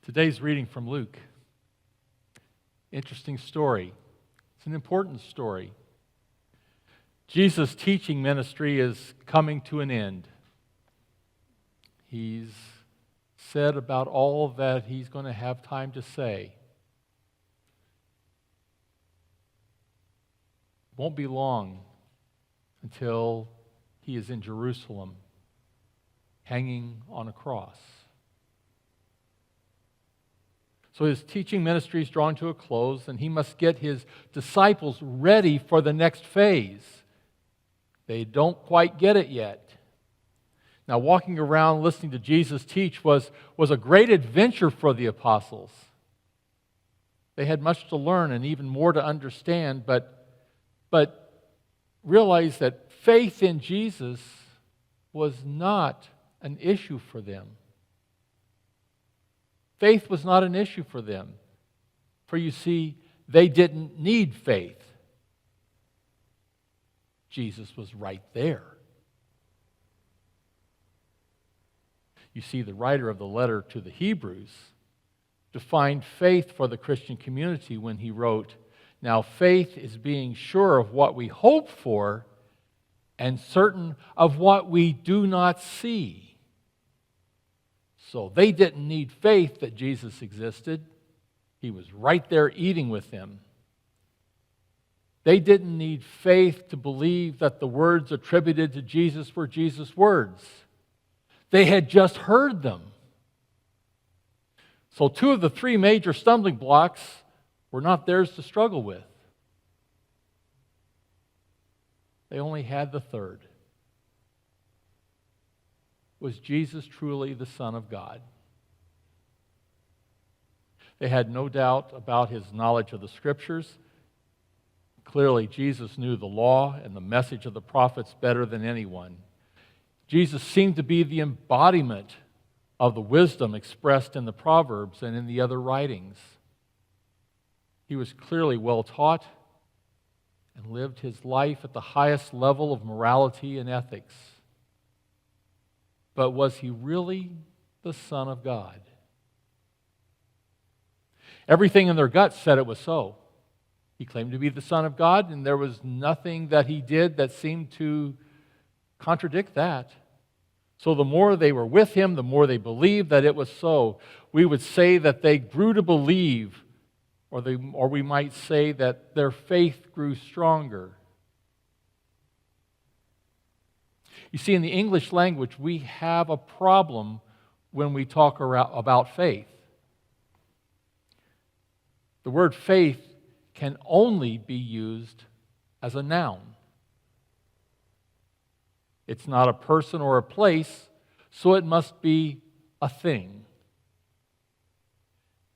Today's reading from Luke. Interesting story. It's an important story. Jesus' teaching ministry is coming to an end. He's said about all that he's going to have time to say. It won't be long until he is in Jerusalem, hanging on a cross. So his teaching ministry is drawing to a close, and he must get his disciples ready for the next phase. They don't quite get it yet. Now, walking around listening to Jesus teach was a great adventure for the apostles. They had much to learn and even more to understand, but realized that faith in Jesus was not an issue for them. Faith was not an issue for them. For you see, they didn't need faith. Jesus was right there. You see, the writer of the letter to the Hebrews defined faith for the Christian community when he wrote, "Now faith is being sure of what we hope for and certain of what we do not see." So they didn't need faith that Jesus existed. He was right there eating with them. They didn't need faith to believe that the words attributed to Jesus were Jesus' words. They had just heard them. So two of the three major stumbling blocks were not theirs to struggle with. They only had the third. Was Jesus truly the Son of God? They had no doubt about his knowledge of the Scriptures. Clearly, Jesus knew the law and the message of the prophets better than anyone. Jesus seemed to be the embodiment of the wisdom expressed in the Proverbs and in the other writings. He was clearly well taught and lived his life at the highest level of morality and ethics. But was he really the Son of God? Everything in their guts said it was so. He claimed to be the Son of God, and there was nothing that he did that seemed to contradict that. So the more they were with him, the more they believed that it was so. We would say that they grew to believe, or we might say that their faith grew stronger. You see, in the English language, we have a problem when we talk about faith. The word faith can only be used as a noun. It's not a person or a place, so it must be a thing.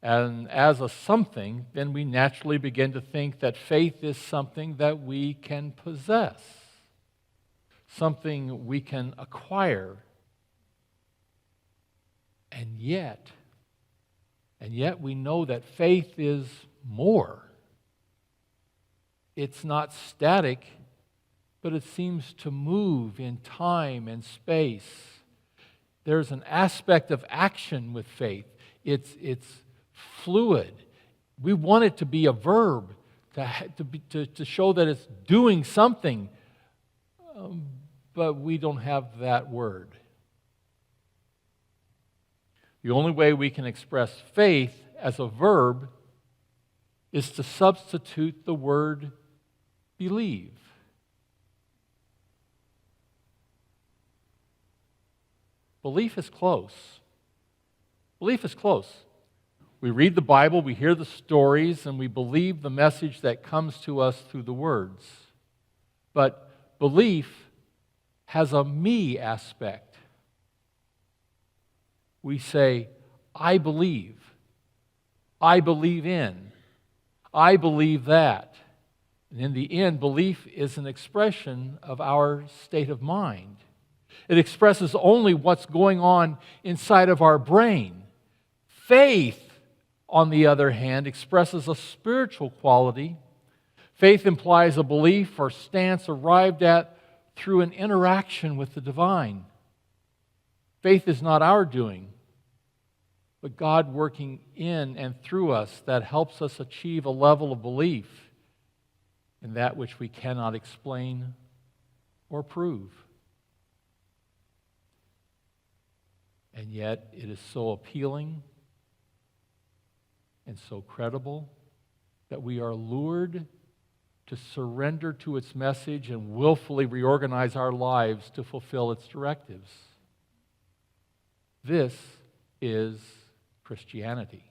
And as a something, then we naturally begin to think that faith is something that we can possess, something we can acquire. And yet we know that faith is more. It's not static, but it seems to move in time and space. There's an aspect of action with faith. It's fluid. We want it to be a verb, to show that it's doing something, but we don't have that word. The only way we can express faith as a verb is to substitute the word believe. Belief is close. Belief is close. We read the Bible, we hear the stories, and we believe the message that comes to us through the words. But belief has a me aspect. We say, I believe in, I believe that. And in the end, belief is an expression of our state of mind. It expresses only what's going on inside of our brain. Faith, on the other hand, expresses a spiritual quality. Faith implies a belief or stance arrived at through an interaction with the divine. Faith is not our doing, but God working in and through us that helps us achieve a level of belief in that which we cannot explain or prove. And yet it is so appealing and so credible that we are lured to surrender to its message and willfully reorganize our lives to fulfill its directives. This is Christianity.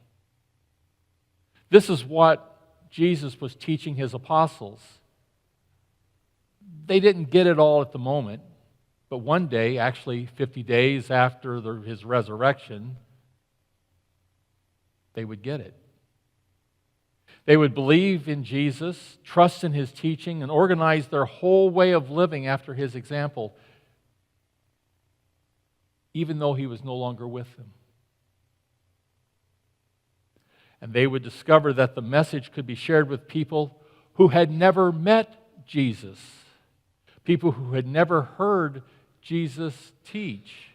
This is what Jesus was teaching his apostles. They didn't get it all at the moment, but one day, actually 50 days after his resurrection, they would get it. They would believe in Jesus, trust in his teaching, and organize their whole way of living after his example, even though he was no longer with them. And they would discover that the message could be shared with people who had never met Jesus, people who had never heard Jesus teach.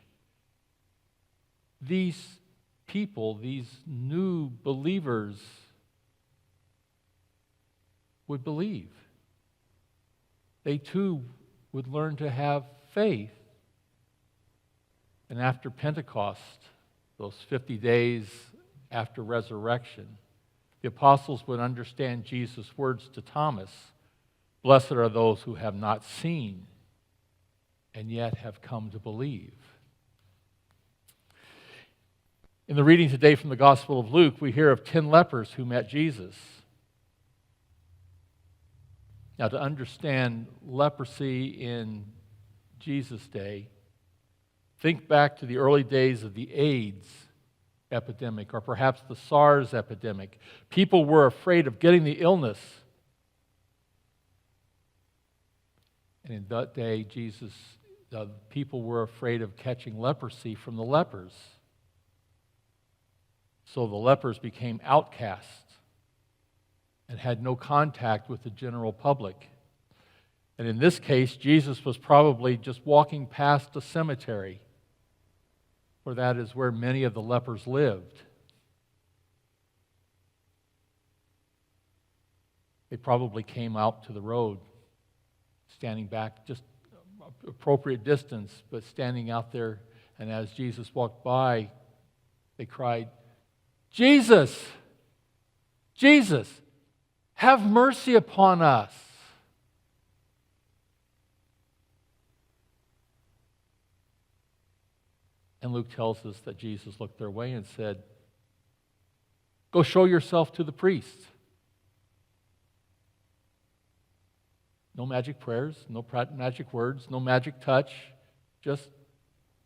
These people, these new believers, would believe. They too would learn to have faith. And after Pentecost, those 50 days after resurrection, the apostles would understand Jesus' words to Thomas, "Blessed are those who have not seen and yet have come to believe." In the reading today from the Gospel of Luke, we hear of 10 lepers who met Jesus. Now, to understand leprosy in Jesus' day, think back to the early days of the AIDS epidemic, or perhaps the SARS epidemic. People were afraid of getting the illness. And in that day, people were afraid of catching leprosy from the lepers. So the lepers became outcasts and had no contact with the general public. And in this case, Jesus was probably just walking past a cemetery, for that is where many of the lepers lived. They probably came out to the road, standing back just appropriate distance, but standing out there, and as Jesus walked by, they cried, "Jesus! Jesus! Have mercy upon us." And Luke tells us that Jesus looked their way and said, "Go show yourself to the priest." No magic prayers, no magic words, no magic touch. Just,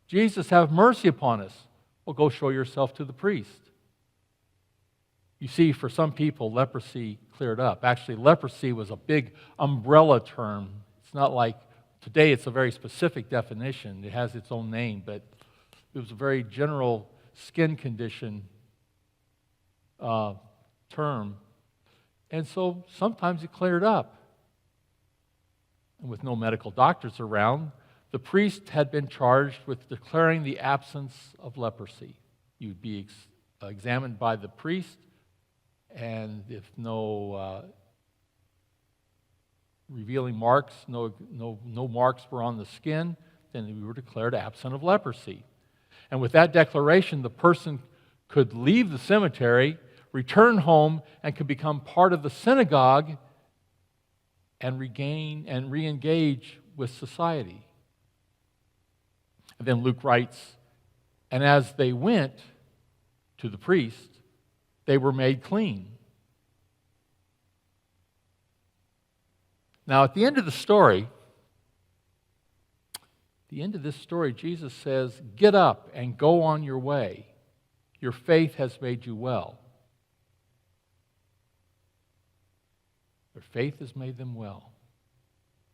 "Jesus, have mercy upon us." Well, go show yourself to the priest. You see, for some people, leprosy cleared up. Actually, leprosy was a big umbrella term. It's not like today it's a very specific definition. It has its own name, but it was a very general skin condition term. And so sometimes it cleared up. And with no medical doctors around, the priest had been charged with declaring the absence of leprosy. You'd be examined by the priest, and if no revealing marks, no marks were on the skin, then you were declared absent of leprosy. And with that declaration, the person could leave the cemetery, return home, and could become part of the synagogue and regain and re-engage with society. And then Luke writes, "And as they went to the priest, they were made clean." Now, at the end of the story, Jesus says, "Get up and go on your way. Your faith has made you well." Their faith has made them well.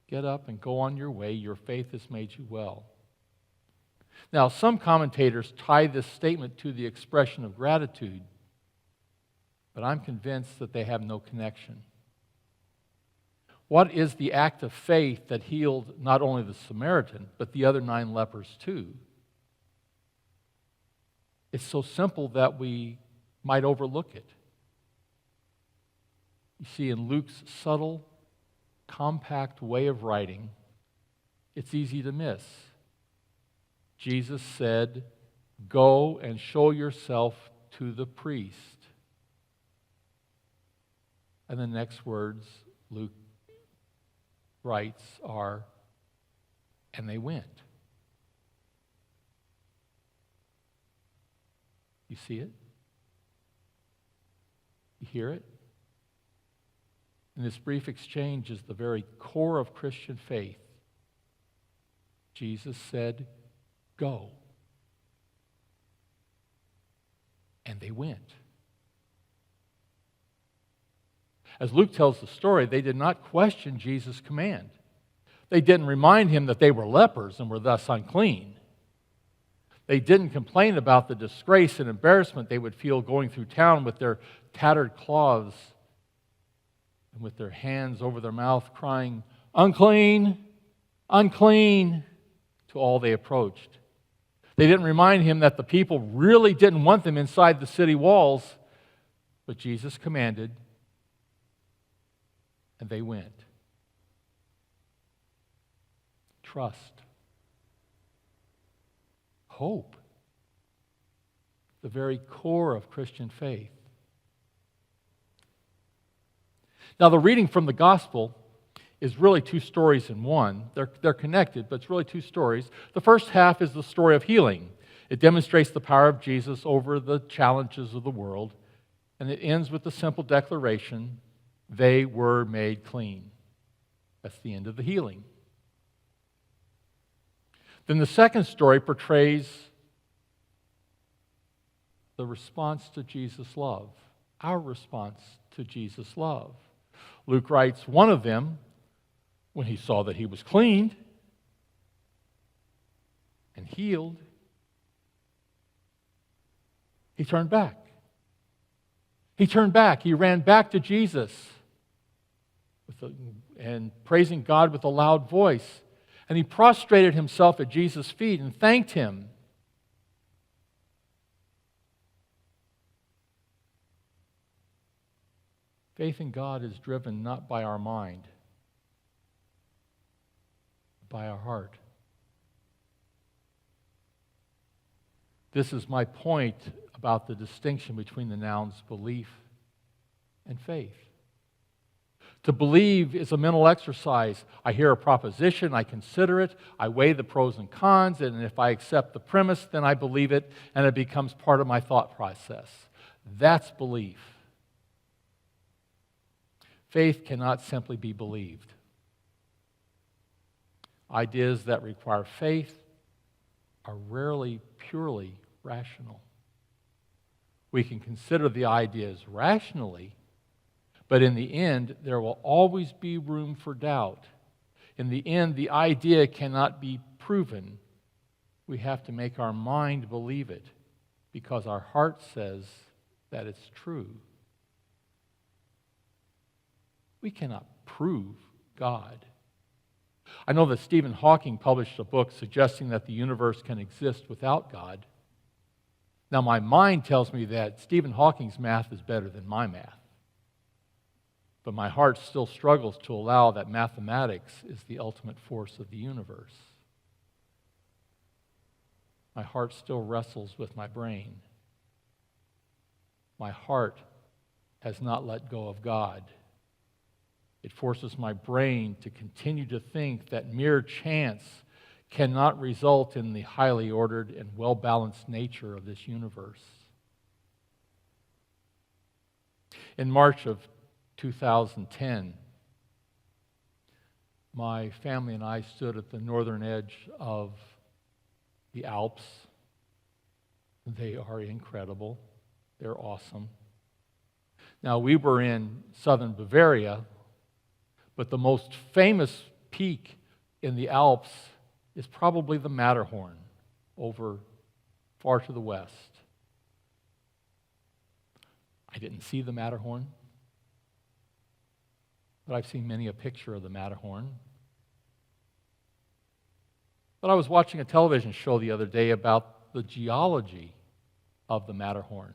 Get up and go on your way. Your faith has made you well. Now, some commentators tie this statement to the expression of gratitude, but I'm convinced that they have no connection. What is the act of faith that healed not only the Samaritan, but the other 9 lepers too? It's so simple that we might overlook it. You see, in Luke's subtle, compact way of writing, it's easy to miss. Jesus said, "Go and show yourself to the priest." And the next words Luke writes are, "And they went." You see it? You hear it? And this brief exchange is the very core of Christian faith. Jesus said, "Go." And they went. As Luke tells the story, they did not question Jesus' command. They didn't remind him that they were lepers and were thus unclean. They didn't complain about the disgrace and embarrassment they would feel going through town with their tattered cloths and with their hands over their mouth crying, "Unclean, unclean," to all they approached. They didn't remind him that the people really didn't want them inside the city walls, but Jesus commanded, and they went. Trust. Hope. The very core of Christian faith. Now, the reading from the gospel is really two stories in one. They're connected, but it's really two stories. The first half is the story of healing. It demonstrates the power of Jesus over the challenges of the world, and it ends with the simple declaration, "They were made clean." That's the end of the healing. Then the second story portrays the response to Jesus' love, our response to Jesus' love. Luke writes, one of them, when he saw that he was cleaned and healed, he turned back. He turned back. He ran back to Jesus and praising God with a loud voice. And he prostrated himself at Jesus' feet and thanked him. Faith in God is driven not by our mind, but by our heart. This is my point about the distinction between the nouns belief and faith. To believe is a mental exercise. I hear a proposition, I consider it, I weigh the pros and cons, and if I accept the premise, then I believe it, and it becomes part of my thought process. That's belief. Faith cannot simply be believed. Ideas that require faith are rarely purely rational. We can consider the ideas rationally, but in the end, there will always be room for doubt. In the end, the idea cannot be proven. We have to make our mind believe it because our heart says that it's true. We cannot prove God. I know that Stephen Hawking published a book suggesting that the universe can exist without God. Now, my mind tells me that Stephen Hawking's math is better than my math. But my heart still struggles to allow that mathematics is the ultimate force of the universe. My heart still wrestles with my brain. My heart has not let go of God. It forces my brain to continue to think that mere chance cannot result in the highly ordered and well-balanced nature of this universe. In March of 2010, my family and I stood at the northern edge of the Alps. They are incredible. They're awesome. Now, we were in southern Bavaria, but the most famous peak in the Alps is probably the Matterhorn over far to the west. I didn't see the Matterhorn, but I've seen many a picture of the Matterhorn. But I was watching a television show the other day about the geology of the Matterhorn.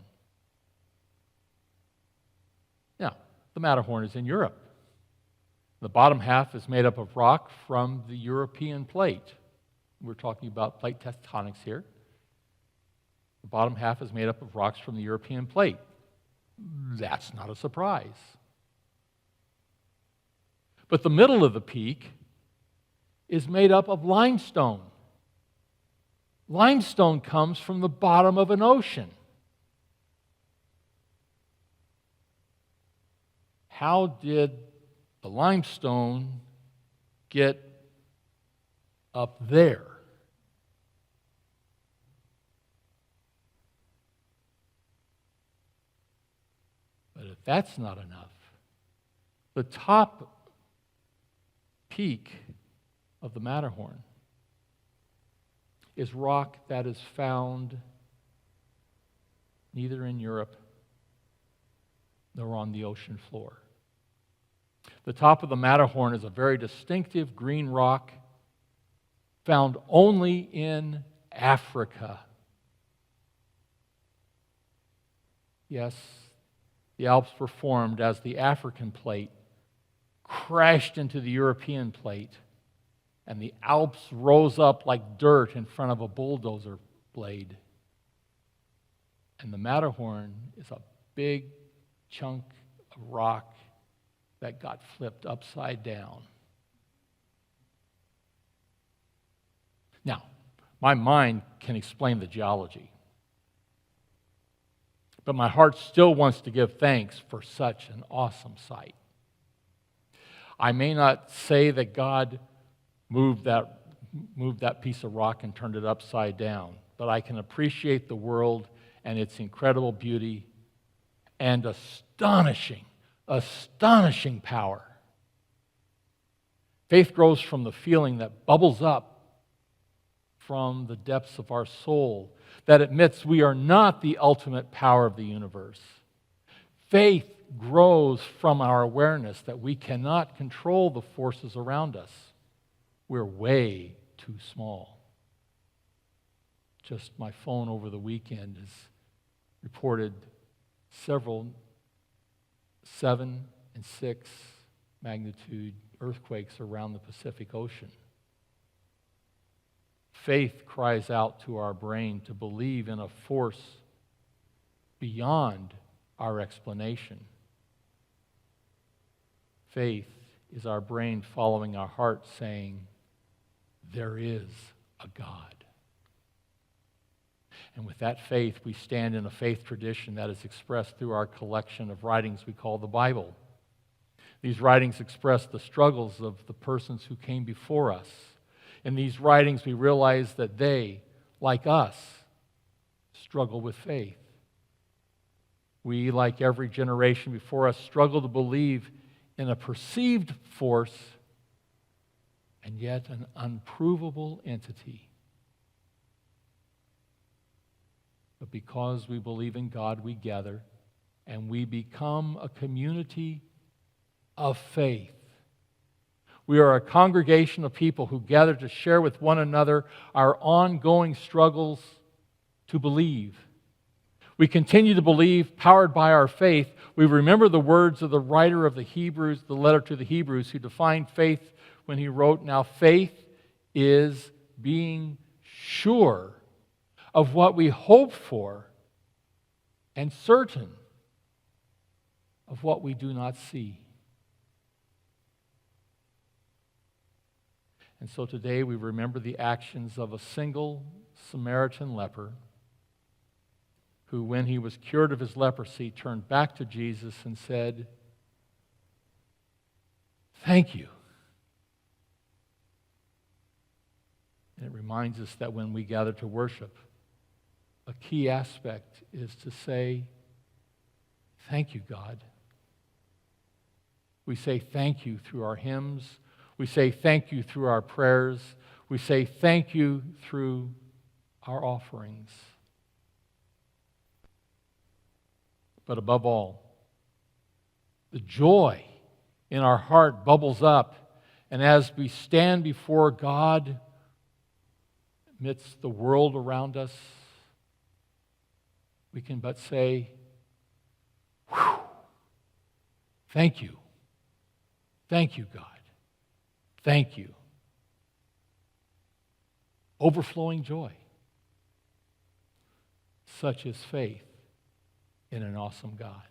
Now, the Matterhorn is in Europe. The bottom half is made up of rock from the European plate. We're talking about plate tectonics here. The bottom half is made up of rocks from the European plate. That's not a surprise. But the middle of the peak is made up of limestone. Limestone comes from the bottom of an ocean. How did the limestone get up there? But if that's not enough, the top peak of the Matterhorn is rock that is found neither in Europe nor on the ocean floor. The top of the Matterhorn is a very distinctive green rock found only in Africa. Yes, the Alps were formed as the African plate crashed into the European plate, and the Alps rose up like dirt in front of a bulldozer blade. And the Matterhorn is a big chunk of rock that got flipped upside down. Now, my mind can explain the geology, but my heart still wants to give thanks for such an awesome sight. I may not say that God moved that piece of rock and turned it upside down, but I can appreciate the world and its incredible beauty and astonishing power. Faith grows from the feeling that bubbles up from the depths of our soul, that admits we are not the ultimate power of the universe. Faith grows from our awareness that we cannot control the forces around us. We're way too small. Just my phone over the weekend has reported several 7 and 6 magnitude earthquakes around the Pacific Ocean. Faith cries out to our brain to believe in a force beyond our explanation. Faith is our brain following our heart saying, there is a God. And with that faith, we stand in a faith tradition that is expressed through our collection of writings we call the Bible. These writings express the struggles of the persons who came before us. In these writings, we realize that they, like us, struggle with faith. We, like every generation before us, struggle to believe in a perceived force and yet an unprovable entity. But because we believe in God, we gather and we become a community of faith. We are a congregation of people who gather to share with one another our ongoing struggles to believe. We continue to believe, powered by our faith. We remember the words of the writer of the Hebrews, the letter to the Hebrews, who defined faith when he wrote, "Now faith is being sure of what we hope for and certain of what we do not see." And so today we remember the actions of a single Samaritan leper who, when he was cured of his leprosy, turned back to Jesus and said, "Thank you." And it reminds us that when we gather to worship, a key aspect is to say, "Thank you, God." We say thank you through our hymns. We say thank you through our prayers. We say thank you through our offerings. But above all, the joy in our heart bubbles up, and as we stand before God amidst the world around us, we can but say, whew, thank you. Thank you, God. Thank you. Overflowing joy. Such is faith in an awesome God.